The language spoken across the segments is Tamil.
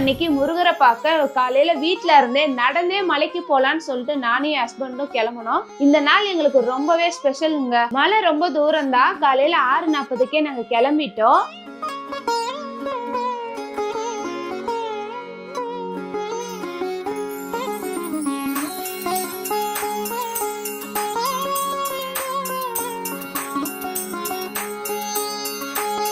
அன்னைக்கு முருகரை பார்க்க காலையில வீட்டுல இருந்தே நடந்தே மலைக்கு போலான்னு சொல்லிட்டு நானும் என் ஹஸ்பண்டும் கிளம்பணும். இந்த நாள் எங்களுக்கு ரொம்பவே ஸ்பெஷலுங்க. மலை ரொம்ப தூரம் தான். காலையில 6:40க்கே நாங்க கிளம்பிட்டோம்.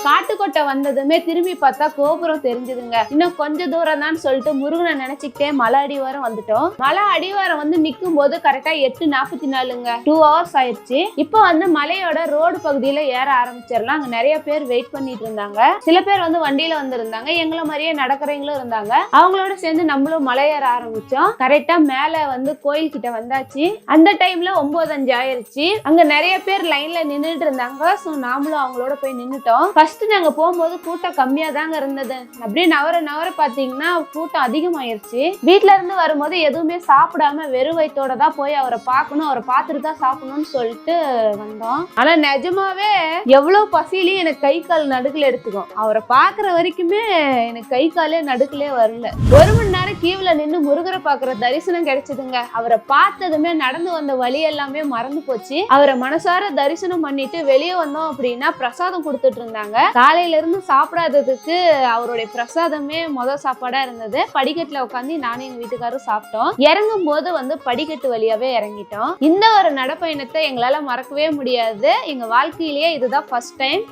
காட்டுக்கொட்டை வந்ததுமே திரும்பி பார்த்தா கோபுரம் தெரிஞ்சதுங்க. இன்னும் கொஞ்சம் தூரம் தான் சொல்லிட்டு முருகனை நினைச்சுக்கிட்டே மலை அடிவாரம் வந்துட்டோம். மலை அடிவாரம் வந்து நிக்கும் போது கரெக்டா 8:44ங்க. 2 hours ஆயிடுச்சு. இப்போ வந்து மலையோட ரோடு பகுதியில ஏற ஆரம்பிச்சிடலாம். அங்க நிறைய பேர் வெயிட் பண்ணிட்டு இருந்தாங்க. சில பேர் வந்து வண்டியில வந்திருந்தாங்க. எங்களை மாதிரியே நடக்கிறவங்களும் இருந்தாங்க. அவங்களோட சேர்ந்து நம்மளும் மலை ஏற ஆரம்பிச்சோம். கரெக்டா மேல வந்து கோயில் கிட்ட வந்தாச்சு. அந்த டைம்ல 9:05 ஆயிருச்சு. அங்க நிறைய பேர் லைன்ல நின்றுட்டு இருந்தாங்க. சோ நாமளும் அவங்களோட போய் நின்னுட்டோம். நாங்க போகும்போது கூட்டம் கம்மியா தாங்க இருந்தது. அப்படியே நவர பாத்தீங்கன்னா கூட்டம் அதிகமாயிருச்சு. வீட்டுல இருந்து வரும்போது எதுவுமே சாப்பிடாம வெறும் வயிற்றோட தான் போய் அவரை பார்க்கணும், அவரை பார்த்துட்டு தான் சாப்பிடணும்னு சொல்லிட்டு வந்தோம். ஆனா நிஜமாவே எவ்வளவு பசியிலையும் எனக்கு கை கால் நடுக்கல எடுத்துக்கும். அவரை பாக்குற வரைக்குமே எனக்கு கை காலே நடுக்கலே வரல. 1 மணி நேரம் கீவுல நின்று முருகரை பாக்குற தரிசனம் கிடைச்சதுங்க. அவரை பார்த்ததுமே நடந்து வந்த வழி எல்லாமே மறந்து போச்சு. அவரை மனசார தரிசனம் பண்ணிட்டு வெளியே வந்தோம் அப்படின்னா பிரசாதம் கொடுத்துட்டு இருந்தாங்க. காலையில இருந்து சாப்பிடாததுக்கு அவருடைய பிரசாதமே சாப்பாடா இருந்தது. படிக்கட்டுல உட்காந்து நானும் எங்க வீட்டுக்காரும் சாப்பிட்டோம். இறங்கும் போது வந்து படிக்கட்டு வழியாவே இறங்கிட்டோம். இந்த ஒரு நடப்பயணத்தை எங்களால மறக்கவே முடியாது. எங்க வாழ்க்கையிலேயே இதுதான் ஃபர்ஸ்ட் டைம்.